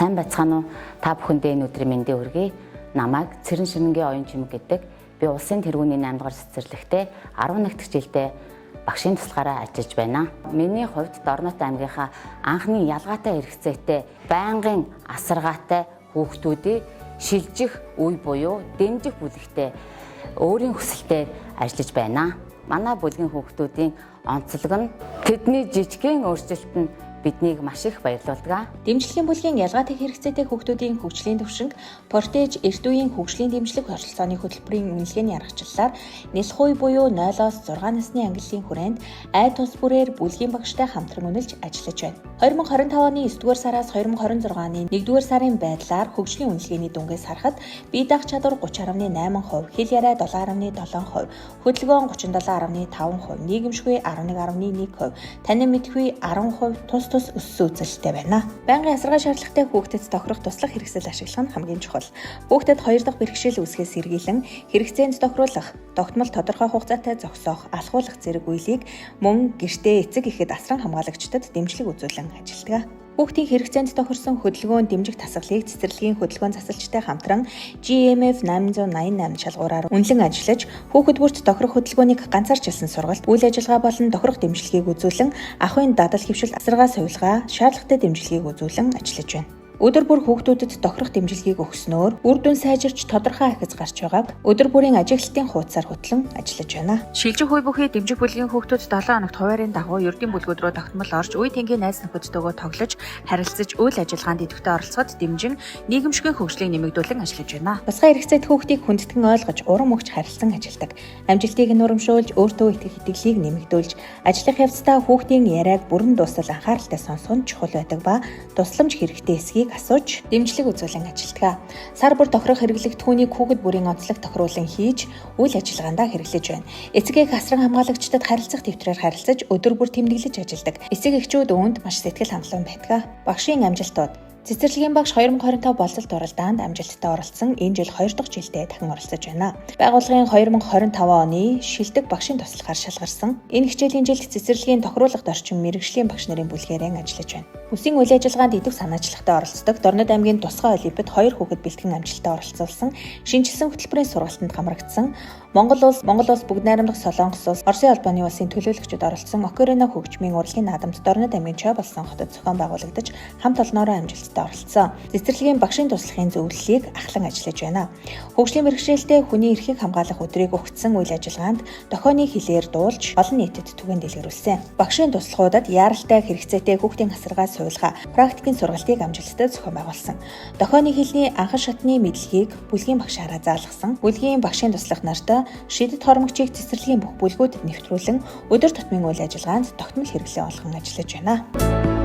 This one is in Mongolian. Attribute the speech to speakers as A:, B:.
A: Сайн байцгаана уу? Та бүхэндээ энэ өдрийн мэндийг хүргэе. Намайг Цэрэн Ширнэгийн оюун чимэг гэдэг. Би улсын тэргүүний 8 дугаар цэцэрлэгтээ 11 дахь жилдээ багшийн туслахаараа ажиллаж байна. Миний хувьд Дорноот аймгийнхаа анхны ялгаатай хэрэгцээтэй байнгын асаргаатай хүүхдүүдийг шилжих үе буюу дэмжих бүлэгтээ өөрийн хүсэлтэд ажиллаж байна. Манай бүлгийн хүүхдүүдийн онцлог нь тэдний жижигхэн өөрчлөлт нь биднийг маш их баярлуулдаг.
B: Дэмжлэгийн бүлгийн ялгаатай хэрэгцээтэй хүүхдүүдийн хөгжлийн төвшинг Портэж эрт үеийн хөгжлийн дэмжлэг оролцооны хөтөлбөрийн үнэлгээний аргачлалаар нэлэх үе буюу 0-6 насны ангиллын хүрээнд айд тус бүрээр бүлгийн багштай хамтран үнэлж ажиллаж байна. 2025 оны 9-р сараас 2026 оны 1-р сарын байдлаар хөгжлийн үнэлгээний дүнгээс харахад бие даах чадвар 30.8%, хэл яриа 7.7%, хөдөлгөөн 37.5%, нийгэмшгүй 11.1%, танин мэдхүй 10%, тус өссөн үзэлтэй байна. Байнгын асаргаа шаардлагатай хүүхдэд тохирох туслах хэрэгсэл ашиглах нь хамгийн чухал. Хүүхдэд 2 дахь бэрхшээл үүсгэхээс сэргийлэн хэрэгцээнд тохируулах, тогтмол тодорхой хугацаатай зогсоох, алхуулах зэрэг үйлийг мөн гэртээ эцэг эхэд асран хамгаалагчдад дэмжлэг үзүүлэн ажилладаг. Хүүхдийн хэрэгцээнд тохирсон хөдөлгөөн дэмжих тасгалыг цэцэрлэгийн хөдөлгөөн засалчтай хамтран GMF 888 шалгуураар үнэлэн ажиллаж, хүүхэд бүрт тохирох хөдөлгөөнийг ганцаарчилсан сургалт, үйл ажиллагаа болон тохирох дэмжлэгийг үзүүлэн, ахуйн дадал хэвшил асаргаа сувилгаа, шаардлагатай дэмжлэгийг үзүүлэн ажиллаж байна. Өдөр бүр хүүхдүүдэд тохирох дэмжлэгийг өгснөөр үр дүн сайжирч тодорхой ахиц гарч байгааг өдөр бүрийн ажиглалтын хуудасаар хөтлөн ажиллаж байна. Шилжих үе бүхий дэмжих бүлгийн хүүхдүүд 7 хоногт хуваарийн дагуу ердийн бүлгүүд рүү тогтмол орж, үе тэнгийн найз нөхөдтэйгөө тоглож, харилцаж, үйл ажиллагаанд идэвхтэй оролцоход дэмжин нийгэмшгүй хөгжлийг нэмэгдүүлэн ажиллаж байна. Тусгай хэрэгцээт хүүхдийг хүндэтгэн ойлгож, урам өгч харилцан ажилладаг. Амжилтыг нь урамшуулж, өөртөө итгэх итгэлийг нэмэгдүүлж, ажлын явцдаа хүүхдийн яриаг бүрэн дуустал анхааралтай сонсох нь чухал байдаг ба тусламж хэрэгтэй эсхийг асууж дэмжлэг үзүүлэн ажилладаг. Сар бүр тохирох хэрэглэгт түүнийг хүүхэд бүрийн онцлог тохируулан хийж үйл ажиллагаандаа хэрэглэж байна. Эцэгийг асран хамгаалагчдад харилцах дэвтрээр харилцаж өдөр бүр тэмдэглэж ажилладаг. Эцэг эхчүүд үүнд маш сэтгэл хангалуун байдаг. Багшийн амжилтууд. Цэцэрлэгийн багш 2025 болцолт уралдаанд амжилттай оролцсон энэ жил 2 дахь жилдээ дахин оролцож байна. Байгууллагын 2025 оны шилдэг багшийн туслахаар шалгарсан. Энэ хичээлийн жилд цэцэрлэгийн тохируулах орчин мэргэжлийн багш нарын бүлгээрээ ажиллаж байна. Бүсийн үйл ажиллагаанд идэв санаачлагтай оролцдог Дорнод аймгийн тусгай олимпиад 2 хүүхэд бэлтгэн амжилттай оролцуулсан. Шинжилсэн хөтөлбөрийн сургалтанд хамрагдсан. Монгол улс бүгд найрамдах Солонгос улс, Оросын албаны улсын төлөөлөгчид оролцсон Океана хөгжмийн урлагийн наадамд Дорнод аймгийн Чой болсон хотод зохион байгуулагдаж хамт олноороо амжилттай оролцсон. Цэцэрлэгийн багшийн туслахын зөвлөлийг ахлан ажиллаж байна. Хөгжлийн бэрхшээлтэй хүний эрхийг хамгаалах өдрийг өгсөн үйл ажиллагаанд дохионы хэлээр дуулж олон нийтэд түгээн дэлгэрүүлсэн. Багшийн туслахуудад яаралтай хэрэгцээтэй хүүхдийн асаргаа сувилгаа, практикийн сургалтыг амжилттай зохион байгуулсан. Дохионы хэлний анхан шатны мэдлэгийг бүлгийн багшаараа заалгасан. Бүлгийн багшийн туслах нартай шидэт хормогчийг цэцэрлэгийн бүх бүлгүүдэд нэвтрүүлэн өдөр тутмын үйл ажиллагаанд тогтмол хэрэглээ олгон ажиллаж байна.